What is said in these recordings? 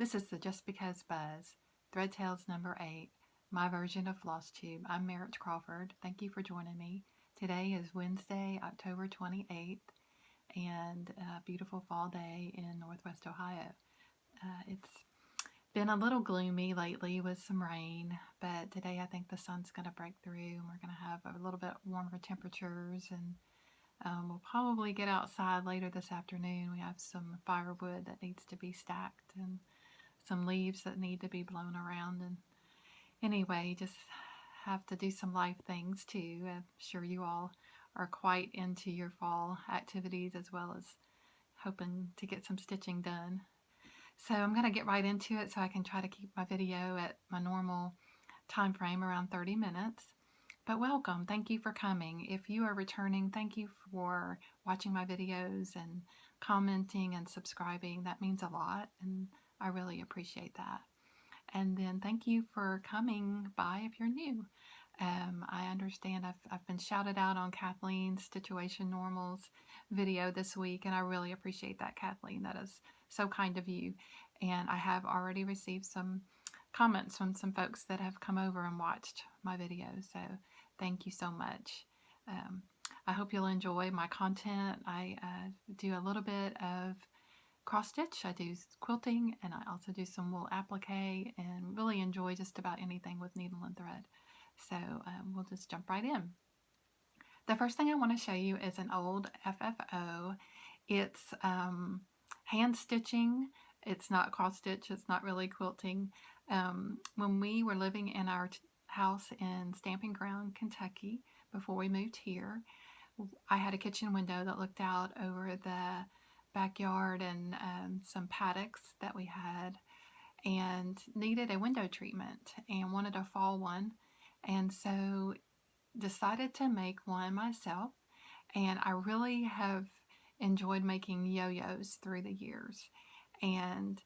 This is the Just Because Buzz, Thread Tales number 8, my version of FlossTube. I'm Merritt Crawford. Thank you for joining me. Today is Wednesday, October 28th, and a beautiful fall day in Northwest Ohio. It's been a little gloomy lately with some rain, but today I think the sun's going to break through and we're going to have a little bit warmer temperatures, and we'll probably get outside later this afternoon. We have some firewood that needs to be stacked and some leaves that need to be blown around, and anyway, just have to do some life things too. I'm sure you all are quite into your fall activities as well as hoping to get some stitching done. So I'm going to get right into it so I can try to keep my video at my normal time frame, around 30 minutes. But welcome, thank you for coming. If you are returning, thank you for watching my videos and commenting and subscribing. That means a lot, and I really appreciate that. And then thank you for coming by if you're new. I understand I've been shouted out on Kathleen's Situation Normals video this week, and I really appreciate that, Kathleen. That is so kind of you. And I have already received some comments from some folks that have come over and watched my video, so thank you so much. I hope you'll enjoy my content. I do a little bit of cross stitch, I do quilting, and I also do some wool applique, and really enjoy just about anything with needle and thread. So we'll just jump right in. The first thing I want to show you is an old FFO. It's hand stitching. It's not cross stitch. It's not really quilting. When we were living in our house in Stamping Ground, Kentucky, before we moved here, I had a kitchen window that looked out over the backyard and some paddocks that we had, and needed a window treatment and wanted a fall one, and so decided to make one myself. And I really have enjoyed making yo-yos through the years, and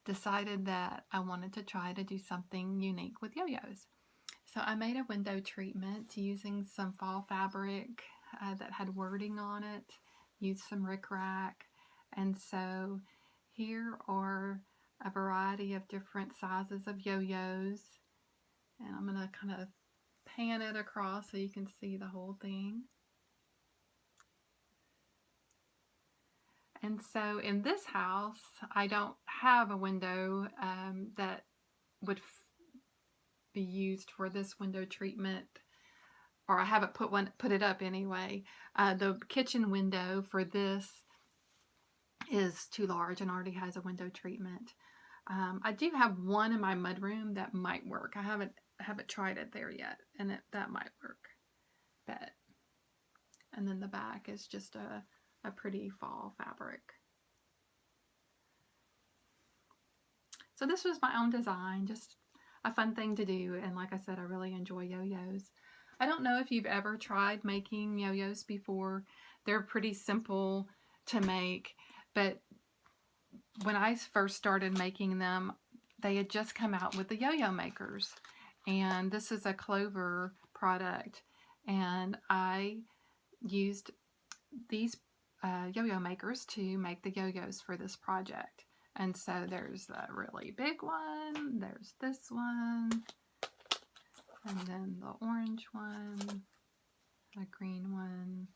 decided that I wanted to try to do something unique with yo-yos. So I made a window treatment using some fall fabric that had wording on it, used some rickrack. And so here are a variety of different sizes of yo-yos, and I'm going to kind of pan it across so you can see the whole thing. And so in this house, I don't have a window that would be used for this window treatment, or I haven't put it up anyway. The kitchen window for this is too large and already has a window treatment. I do have one in my mudroom that might work. I haven't tried it there yet, and that might work. But and then the back is just a pretty fall fabric. So this was my own design, just a fun thing to do, and like I said, I really enjoy yo-yos. I don't know if you've ever tried making yo-yos before. They're pretty simple to make, but when I first started making them, they had just come out with the yo-yo makers, and this is a Clover product, and I used these yo-yo makers to make the yo-yos for this project. And so there's a really big one, there's this one, and then the orange one, a green one,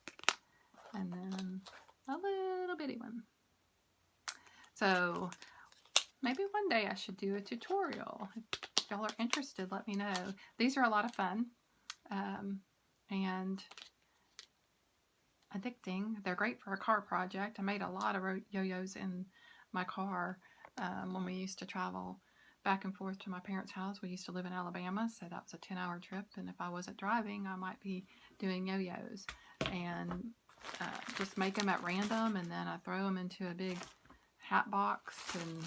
and then a little bitty one. So maybe one day I should do a tutorial. If y'all are interested, let me know. These are a lot of fun and addicting. They're great for a car project. I made a lot of yo-yos in my car when we used to travel back and forth to my parents' house. We used to live in Alabama, so that was a 10-hour trip, and if I wasn't driving, I might be doing yo-yos, and just make them at random, and then I throw them into a big hat box, and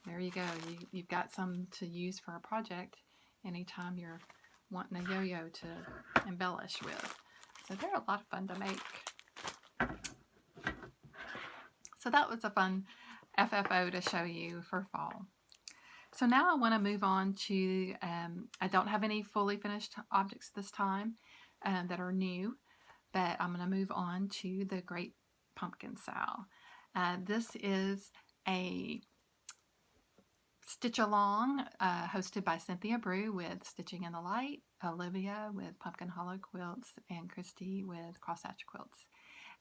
there you go. You've got some to use for a project anytime you're wanting a yo-yo to embellish with. So they're a lot of fun to make. So that was a fun FFO to show you for fall. So now I want to move on to, I don't have any fully finished objects this time that are new, but I'm going to move on to the Great Pumpkin Sow. This is a Stitch Along, hosted by Cynthia Brew with Stitching in the Light, Olivia with Pumpkin Hollow Quilts, and Christy with Crosshatch Quilts.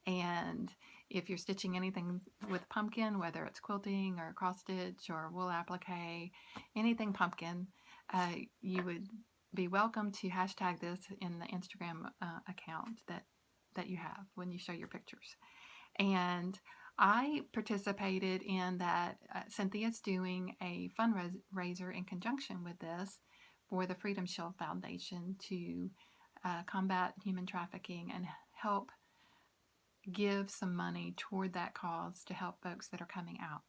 And if you're stitching anything with pumpkin, whether it's quilting or cross stitch or wool applique, anything pumpkin, you would be welcome to hashtag this in the Instagram account that you have when you show your pictures. And I participated in that. Cynthia's doing a fundraiser in conjunction with this for the Freedom Shield Foundation to combat human trafficking and help give some money toward that cause to help folks that are coming out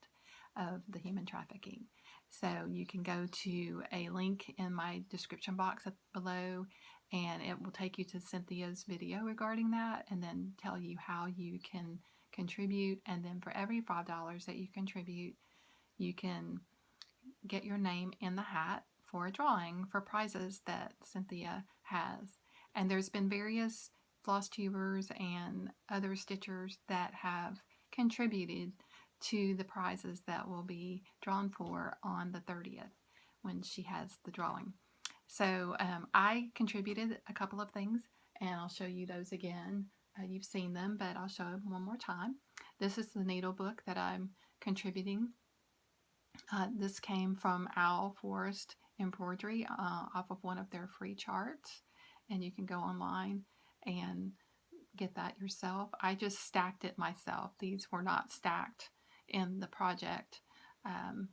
of the human trafficking. So you can go to a link in my description box below, and it will take you to Cynthia's video regarding that, and then tell you how you can contribute. And then for every $5 that you contribute, you can get your name in the hat for a drawing for prizes that Cynthia has. And there's been various FlossTubers and other stitchers that have contributed to the prizes that will be drawn for on the 30th when she has the drawing. So I contributed a couple of things, and I'll show you those again. You've seen them, but I'll show them one more time. This is the needle book that I'm contributing. This came from Owl Forest Embroidery off of one of their free charts, and you can go online and get that yourself. I just stacked it myself. These were not stacked in the project,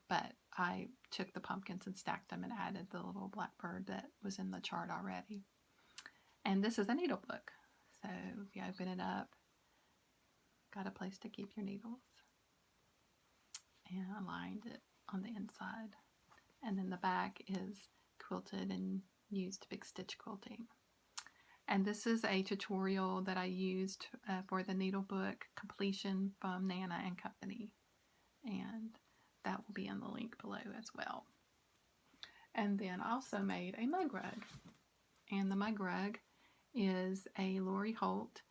but I took the pumpkins and stacked them and added the little blackbird that was in the chart already. And this is a needle book. So if you open it up, got a place to keep your needles. And I lined it on the inside. And then the back is quilted and used big stitch quilting. And this is a tutorial that I used for the needle book completion from Nana and Company. And that will be in the link below as well. And then I also made a mug rug. And the mug rug is a Lori Holt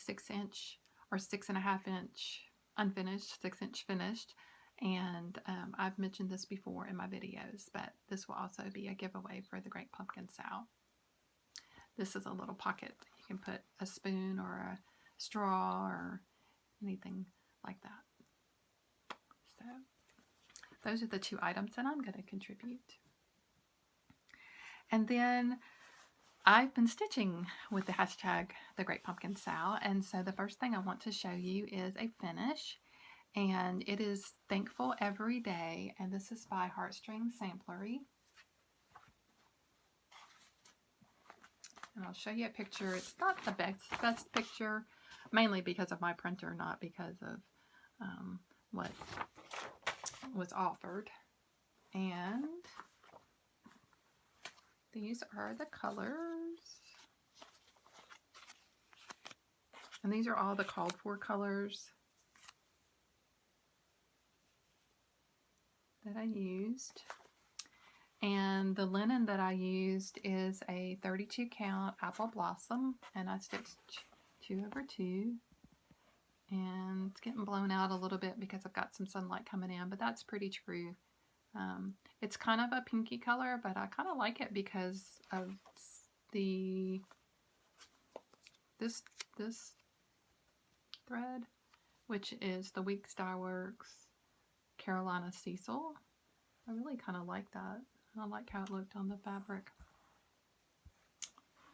6-inch or 6.5-inch unfinished, 6-inch finished. And I've mentioned this before in my videos, but this will also be a giveaway for the Great Pumpkin Sow. This is a little pocket that you can put a spoon or a straw or anything like that. So those are the two items that I'm going to contribute. And then I've been stitching with the hashtag The Great Pumpkin Sow, and so the first thing I want to show you is a finish, and it is Thankful Every Day, and this is by Heartstring Samplery. And I'll show you a picture. It's not the best picture, mainly because of my printer, not because of what was offered. And these are the colors. And these are all the called for colors that I used. And the linen that I used is a 32 count apple blossom, and I stitched 2/2. And it's getting blown out a little bit because I've got some sunlight coming in, but that's pretty true. It's kind of a pinky color, but I kind of like it because of this thread, which is the Weeks Dye Works Carolina Cecil. I really kind of like that. I like how it looked on the fabric.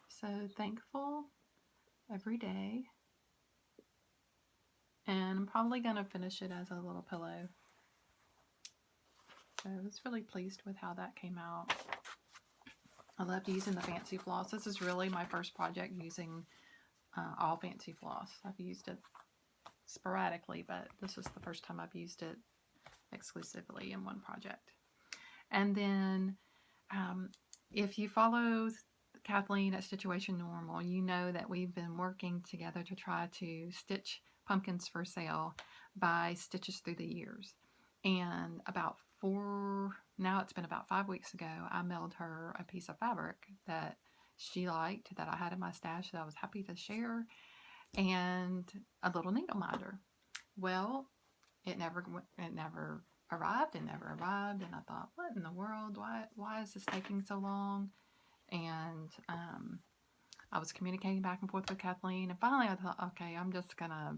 So Thankful Every Day. And I'm probably going to finish it as a little pillow. So I was really pleased with how that came out. I loved using the fancy floss. This is really my first project using all fancy floss. I've used it sporadically, but this is the first time I've used it exclusively in one project. And then if you follow Kathleen at Situation Normal, you know that we've been working together to try to stitch pumpkins for sale by Stitches Through the Years. And now it's been about 5 weeks ago, I mailed her a piece of fabric that she liked, that I had in my stash, that I was happy to share, and a little needle minder. Well, it never arrived and never arrived. And I thought, what in the world? Why is this taking so long? And I was communicating back and forth with Kathleen. And finally I thought, okay, I'm just going to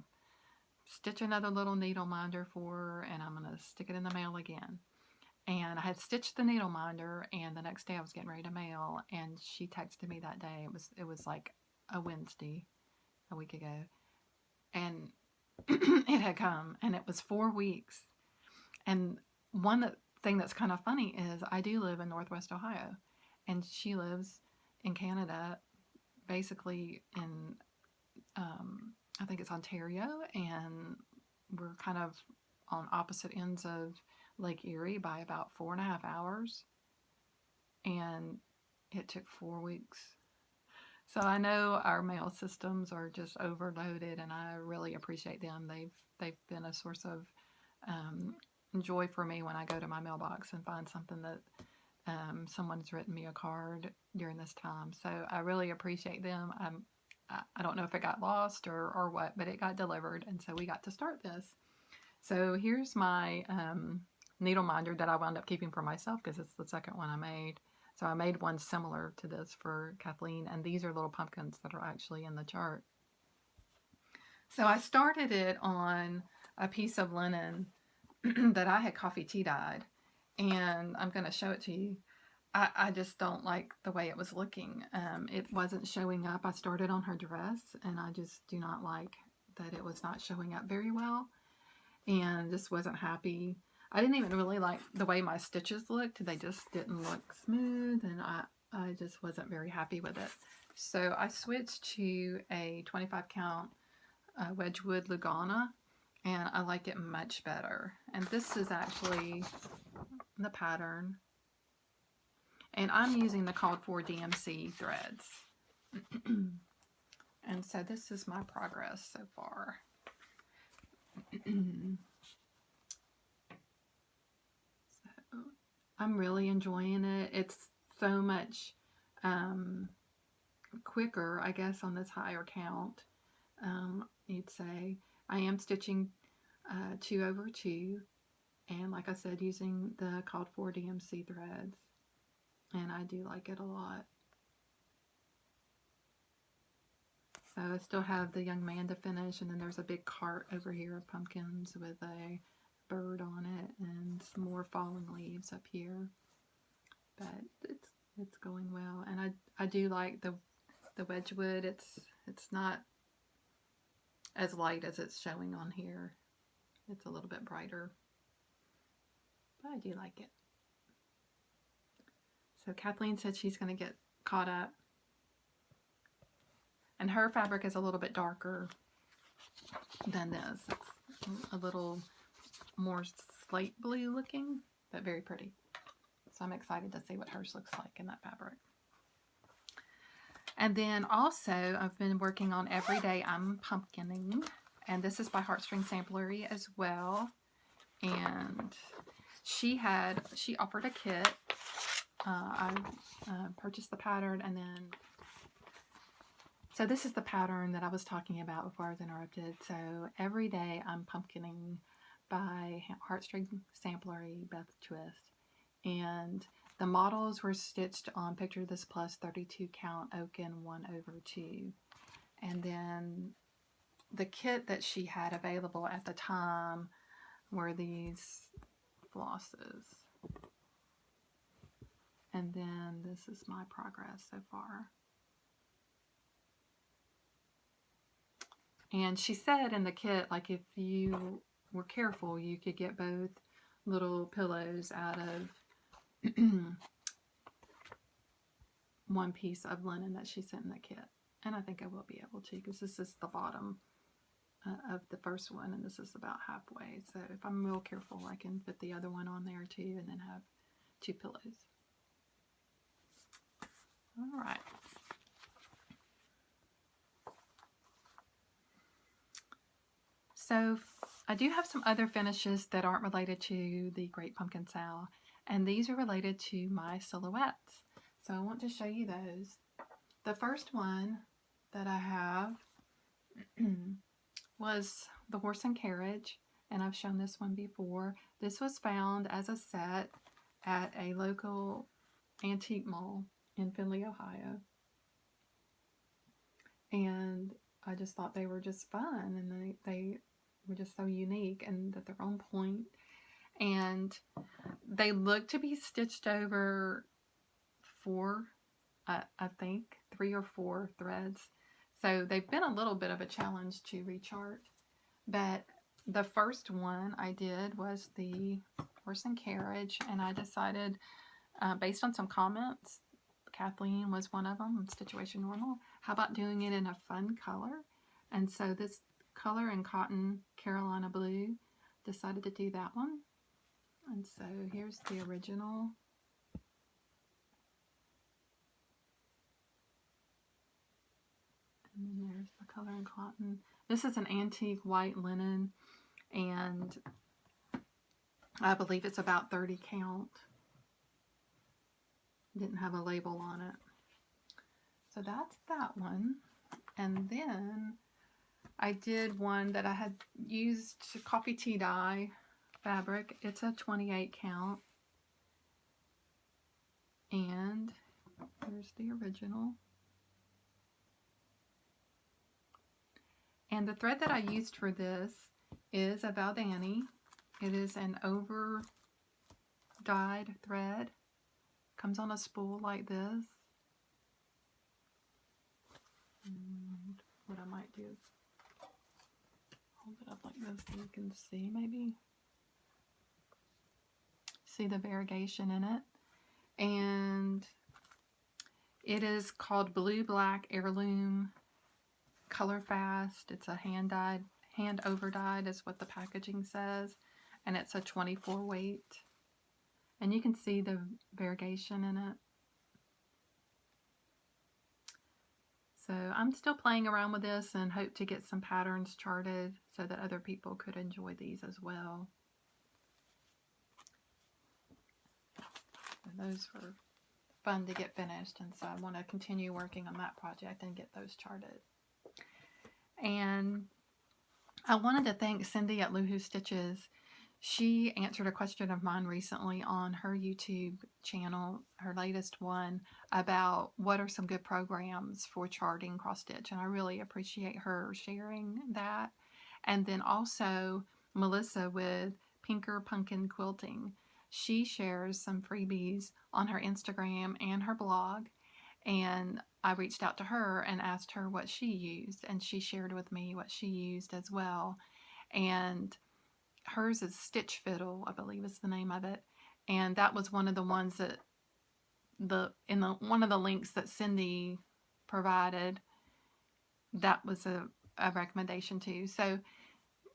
stitch another little needle minder for her, and I'm going to stick it in the mail again. And I had stitched the needle minder, and the next day I was getting ready to mail, and she texted me that day. It was like a Wednesday, a week ago, and it had come, and it was 4 weeks. And one thing that's kind of funny is I do live in Northwest Ohio, and she lives in Canada, basically in I think it's Ontario, and we're kind of on opposite ends of Lake Erie by about 4.5 hours, and it took 4 weeks. So I know our mail systems are just overloaded, and I really appreciate them. They've been a source of joy for me when I go to my mailbox and find something that someone's written me a card during this time. So I really appreciate them. I don't know if it got lost or what, but it got delivered, and so we got to start this. So here's my needle minder that I wound up keeping for myself because it's the second one I made. So I made one similar to this for Kathleen, and these are little pumpkins that are actually in the chart. So I started it on a piece of linen that I had coffee tea dyed, and I'm going to show it to you. I just don't like the way it was looking. It wasn't showing up. I started on her dress, and I just do not like that it was not showing up very well, and just wasn't happy. I didn't even really like the way my stitches looked. They just didn't look smooth, and I just wasn't very happy with it. So I switched to a 25 count Wedgwood Lugana, and I like it much better. And this is actually the pattern. And I'm using the called for DMC threads. And so this is my progress so far. So I'm really enjoying it. It's so much quicker, I guess, on this higher count. You'd say I am stitching 2/2, and like I said, using the called for DMC threads. And I do like it a lot. So I still have the young man to finish, and then there's a big cart over here of pumpkins with a bird on it and some more falling leaves up here. But it's going well, and I do like the Wedgwood. It's not as light as it's showing on here. It's a little bit brighter, but I do like it. So Kathleen said she's going to get caught up. And her fabric is a little bit darker than this. It's a little more slate blue looking, but very pretty. So I'm excited to see what hers looks like in that fabric. And then also I've been working on Every Day I'm Pumpkining. And this is by Heartstring Samplery as well. And she offered a kit. I purchased the pattern, and then, so this is the pattern that I was talking about before I was interrupted. So Every Day I'm Pumpkining by Heartstring Samplery Beth Twist. And the models were stitched on Picture This Plus 32 count Oaken 1/2. And then the kit that she had available at the time were these flosses. And then this is my progress so far. And she said in the kit, like, if you were careful, you could get both little pillows out of one piece of linen that she sent in the kit. And I think I will be able to, because this is the bottom of the first one, and this is about halfway. So if I'm real careful, I can fit the other one on there too, and then have 2 pillows. All right. So I do have some other finishes that aren't related to the Great Pumpkin Sale, and these are related to my silhouettes. So I want to show you those. The first one that I have was the horse and carriage, and I've shown this one before. This was found as a set at a local antique mall in Findlay, Ohio. And I just thought they were just fun, and they were just so unique and that they're on point. And they look to be stitched over I think 3 or 4 threads. So they've been a little bit of a challenge to rechart. But the first one I did was the horse and carriage, and I decided, based on some comments, Kathleen was one of them, Situation Normal, how about doing it in a fun color? And so this color in Cotton Carolina Blue, decided to do that one. And so here's the original. And then there's the color in Cotton. This is an antique white linen, and I believe it's about 30 count. Didn't have a label on it. So that's that one. And then I did one that I had used coffee tea dye fabric. It's a 28 count. And here's the original. And the thread that I used for this is a Valdani. It is an over dyed thread. Comes on a spool like this. And what I might do is hold it up like this so you can see, maybe. See the variegation in it. And it is called Blue Black Heirloom Color Fast. It's a hand over dyed is what the packaging says. And it's a 24 weight. And you can see the variegation in it. So I'm still playing around with this and hope to get some patterns charted so that other people could enjoy these as well. And those were fun to get finished, and so I want to continue working on that project and get those charted. And I wanted to thank Cindy at Luhu Stitches. She answered a question of mine recently on her YouTube channel, her latest one, about what are some good programs for charting cross stitch, and I really appreciate her sharing that. And then also Melissa with Pinker Pumpkin Quilting. She shares some freebies on her Instagram and her blog, and I reached out to her and asked her what she used, and she shared with me what she used as well. And hers is Stitch Fiddle, I believe is the name of it. And that was one of the ones that one of the links that Cindy provided, that was a recommendation too. So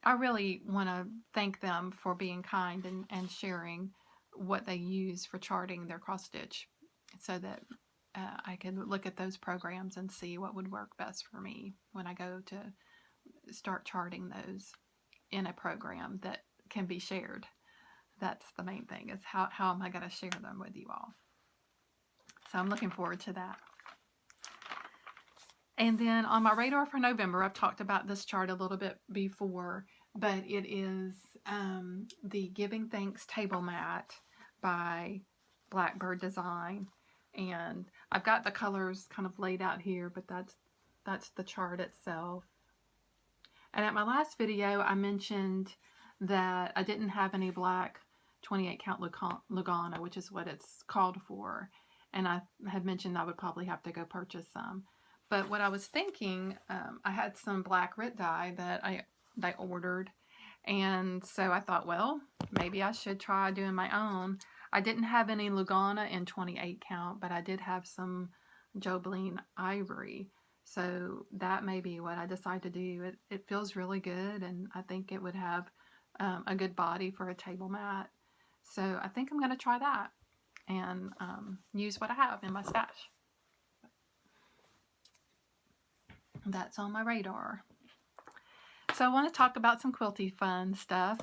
I really want to thank them for being kind and sharing what they use for charting their cross stitch, so that I can look at those programs and see what would work best for me when I go to start charting those in a program that can be shared. That's the main thing, is how am I going to share them with you all. So I'm looking forward to that. And then on my radar for November, I've talked about this chart a little bit before, but it is the Giving Thanks Table Mat by Blackbird Design. And I've got the colors kind of laid out here, but that's the chart itself. And at my last video, I mentioned that I didn't have any black 28 count Lugana, which is what it's called for. And I had mentioned I would probably have to go purchase some. But what I was thinking, I had some black Rit dye that I ordered. And so I thought, well, maybe I should try doing my own. I didn't have any Lugana in 28 count, but I did have some Jobleen Ivory. So that may be what I decide to do. It feels really good, and I think it would have a good body for a table mat. So I think I'm going to try that and use what I have in my stash. That's on my radar. So I want to talk about some quilty fun stuff.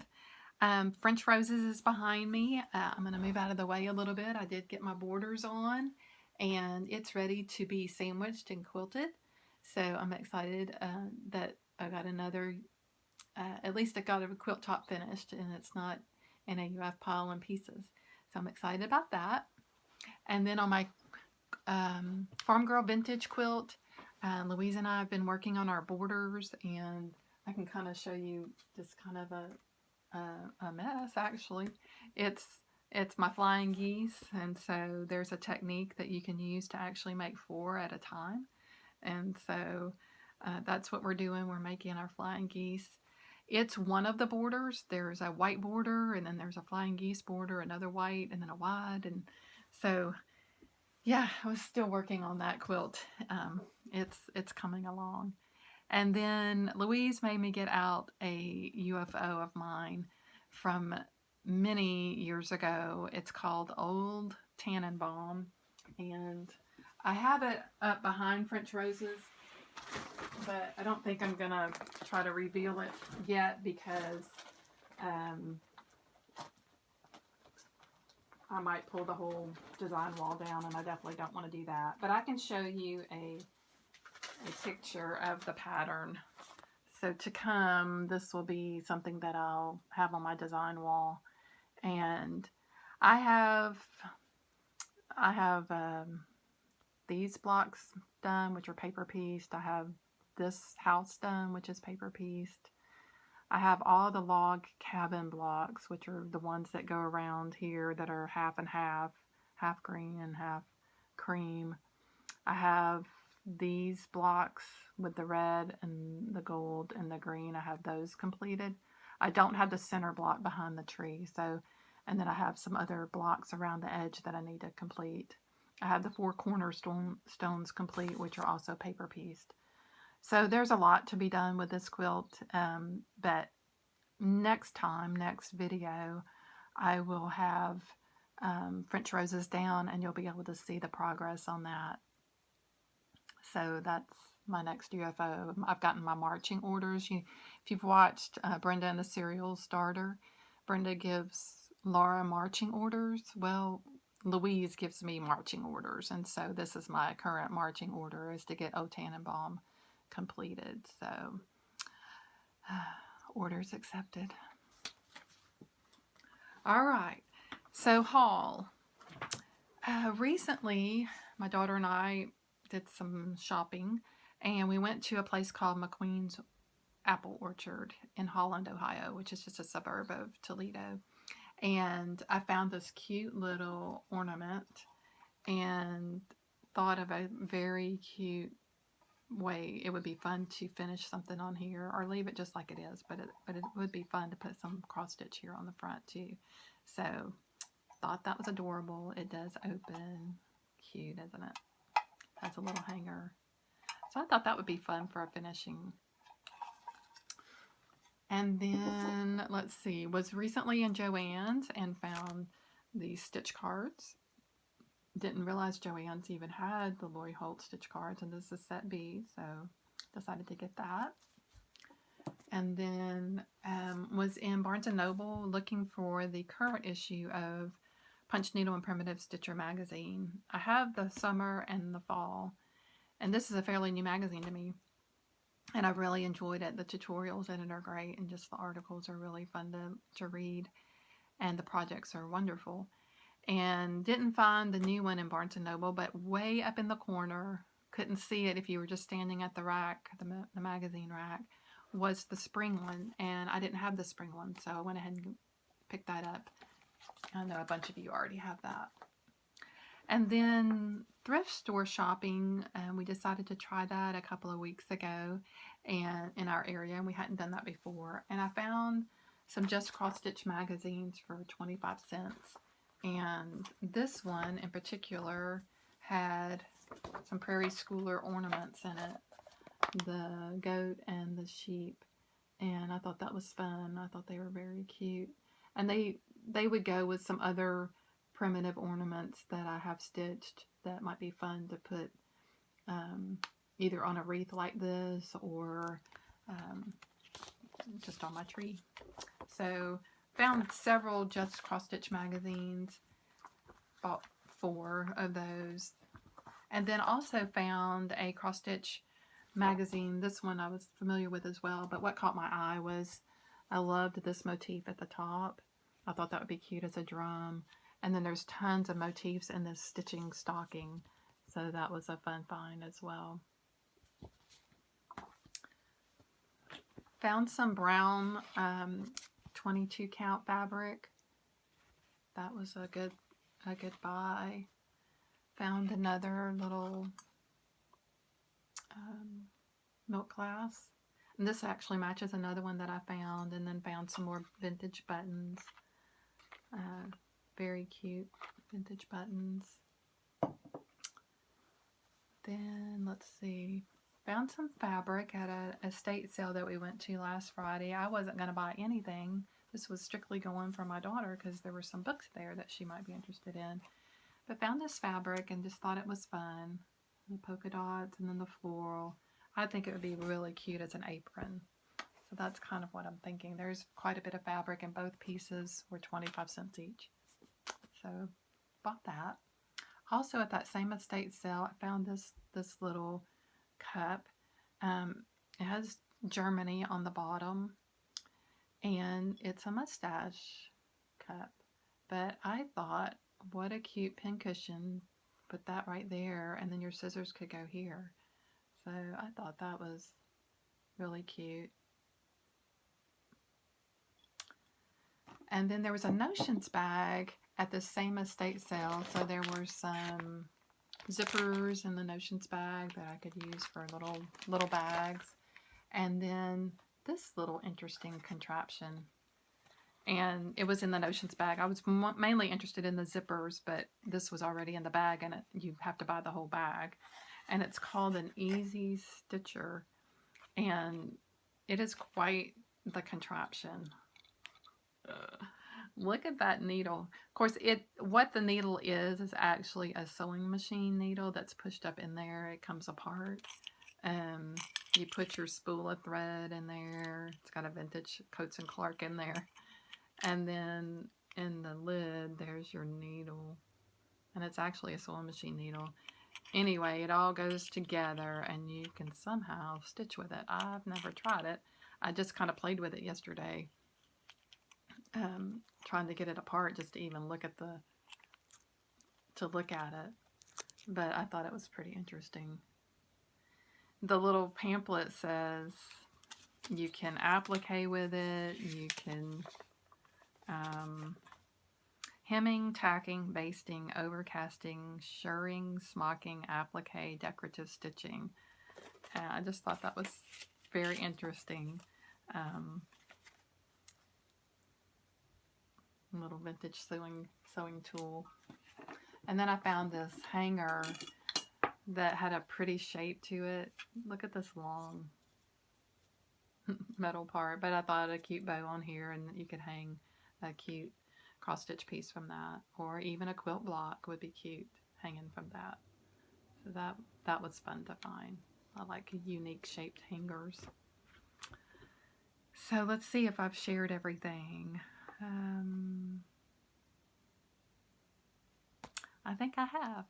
French Roses is behind me. I'm going to move out of the way a little bit. I did get my borders on, and it's ready to be sandwiched and quilted. So I'm excited that I got another at least I got a quilt top finished and it's not in a UF pile in pieces. So I'm excited about that. And then on my Farm Girl Vintage quilt, Louise and I have been working on our borders, and I can kind of show you just kind of a mess actually. It's my flying geese, and so there's a technique that you can use to actually make 4 at a time. And so that's what we're doing. We're making our flying geese. It's one of the borders. There's a white border, and then there's a flying geese border, another white, and then a wide. And so, yeah, I was still working on that quilt. It's coming along. And then Louise made me get out a UFO of mine from many years ago. It's called Old Tannenbaum, and I have it up behind French Roses, but I don't think I'm gonna try to reveal it yet because I might pull the whole design wall down, and I definitely don't want to do that. But I can show you a picture of the pattern. So to come, this will be something that I'll have on my design wall. And I have these blocks done, which are paper pieced. I have this house done, which is paper pieced. I have all the log cabin blocks, which are the ones that go around here that are half and half green and half cream. I have these blocks with the red and the gold and the green. I have those completed. I don't have the center block behind the tree, so, and then I have some other blocks around the edge that I need to complete. I have the 4 cornerstones complete, which are also paper pieced. So there's a lot to be done with this quilt, but next video, I will have French Roses down, and you'll be able to see the progress on that. So that's my next UFO. I've gotten my marching orders. If you've watched Brenda and the Serial Starter, Brenda gives Laura marching orders. Well, Louise gives me marching orders, and so this is my current marching order, is to get Old Tannenbaum completed. So orders accepted. All right, so haul. Recently my daughter and I did some shopping, and we went to a place called McQueen's Apple Orchard in Holland, Ohio, which is just a suburb of Toledo. And I found this cute little ornament and thought of a very cute way it would be fun to finish something on here, or leave it just like it is, but it would be fun to put some cross stitch here on the front too. So thought that was adorable. It does open. Cute, isn't it? Has a little hanger. So I thought that would be fun for a finishing. And then, let's see, was recently in Joann's and found these stitch cards. Didn't realize Joann's even had the Lori Holt stitch cards, and this is set B, so decided to get that. And then was in Barnes & Noble looking for the current issue of Punch Needle and Primitive Stitcher magazine. I have the summer and the fall, and this is a fairly new magazine to me, and I really enjoyed it. The tutorials in it are great, and just the articles are really fun to read, and the projects are wonderful. And didn't find the new one in Barnes & Noble, but way up in the corner, couldn't see it if you were just standing at the rack, the magazine rack, was the spring one, and I didn't have the spring one, so I went ahead and picked that up. I know a bunch of you already have that. And then thrift store shopping, we decided to try that a couple of weeks ago, and in our area, and we hadn't done that before. And I found some Just Cross Stitch magazines for 25 cents. And this one in particular had some Prairie Schooler ornaments in it, the goat and the sheep, and I thought that was fun. I thought they were very cute, and they would go with some other primitive ornaments that I have stitched that might be fun to put either on a wreath like this or just on my tree. So found several Just Cross Stitch magazines, bought 4 of those, and then also found a cross stitch magazine. This one I was familiar with as well, but what caught my eye was I loved this motif at the top. I thought that would be cute as a drum. And then there's tons of motifs in this stitching stocking, so that was a fun find as well. Found some brown 22 count fabric. That was a good buy. Found another little milk glass. And this actually matches another one that I found, and then found some more vintage buttons. Very cute vintage buttons. Then let's see. Found some fabric at a estate sale that we went to last Friday. I wasn't going to buy anything. This was strictly going for my daughter because there were some books there that she might be interested in. But found this fabric and just thought it was fun. The polka dots and then the floral. I think it would be really cute as an apron. So that's kind of what I'm thinking. There's quite a bit of fabric and both pieces were 25 cents each. So bought that. Also at that same estate sale, I found this little cup. It has Germany on the bottom, and it's a mustache cup. But I thought, what a cute pincushion. Put that right there, and then your scissors could go here. So I thought that was really cute. And then there was a notions bag at the same estate sale. So there were some zippers in the notions bag that I could use for little bags. And then this little interesting contraption. And it was in the notions bag. I was mainly interested in the zippers, but this was already in the bag, and you have to buy the whole bag. And it's called an Easy Stitcher, and it is quite the contraption. Look at that needle. Of course, what the needle is actually a sewing machine needle that's pushed up in there. It comes apart. You put your spool of thread in there. It's got a vintage Coats and Clark in there. And then in the lid, there's your needle. And it's actually a sewing machine needle. Anyway, it all goes together and you can somehow stitch with it. I've never tried it. I just kind of played with it yesterday. Trying to get it apart just to even look at it. But I thought it was pretty interesting. The little pamphlet says you can applique with it. You can hemming, tacking, basting, overcasting, shirring, smocking, applique, decorative stitching. I just thought that was very interesting. Little vintage sewing tool. And then I found this hanger that had a pretty shape to it. Look at this long metal part, but I thought a cute bow on here, and you could hang a cute cross stitch piece from that, or even a quilt block would be cute hanging from that. So that was fun to find. I like unique shaped hangers. So let's see if I've shared everything. I think I have.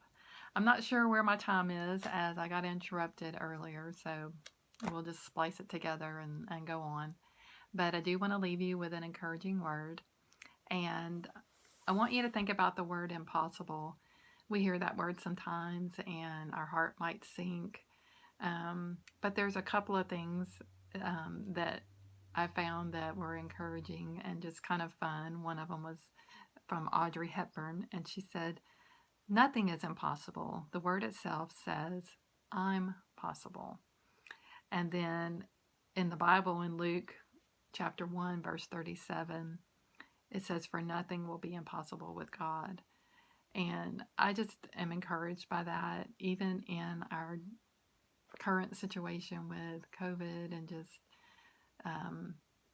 I'm not sure where my time is, as I got interrupted earlier, so we'll just splice it together and go on. But I do want to leave you with an encouraging word, and I want you to think about the word impossible. We hear that word sometimes and our heart might sink, but there's a couple of things that I found that were encouraging and just kind of fun. One of them was from Audrey Hepburn, and she said, "Nothing is impossible. The word itself says, I'm possible." And then in the Bible, in Luke chapter 1, verse 37, it says, "For nothing will be impossible with God." And I just am encouraged by that, even in our current situation with COVID and just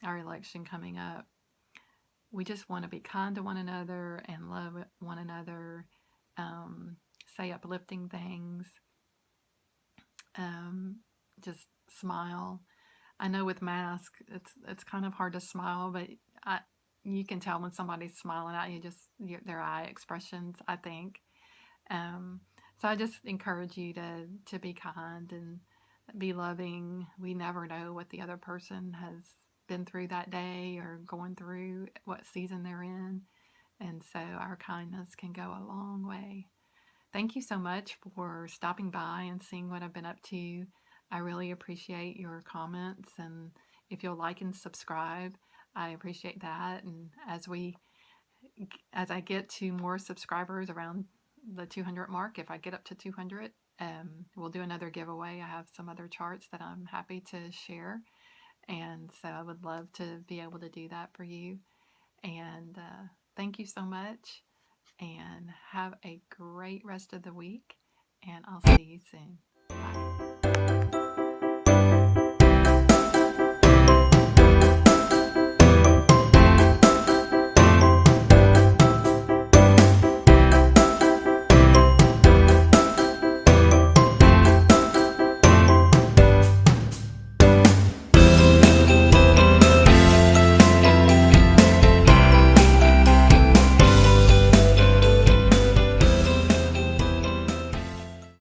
our election coming up. We just want to be kind to one another and love one another, say uplifting things, just smile. I know with masks, it's kind of hard to smile, but you can tell when somebody's smiling at you, just their eye expressions, I think. So I just encourage you to be kind and be loving. We never know what the other person has been through that day or going through, what season they're in. And so our kindness can go a long way. Thank you so much for stopping by and seeing what I've been up to. I really appreciate your comments, and if you'll like and subscribe, I appreciate that. And as I get to more subscribers around the 200 mark, if I get up to 200, we'll do another giveaway. I have some other charts that I'm happy to share, and so I would love to be able to do that for you. And thank you so much, and have a great rest of the week, and I'll see you soon.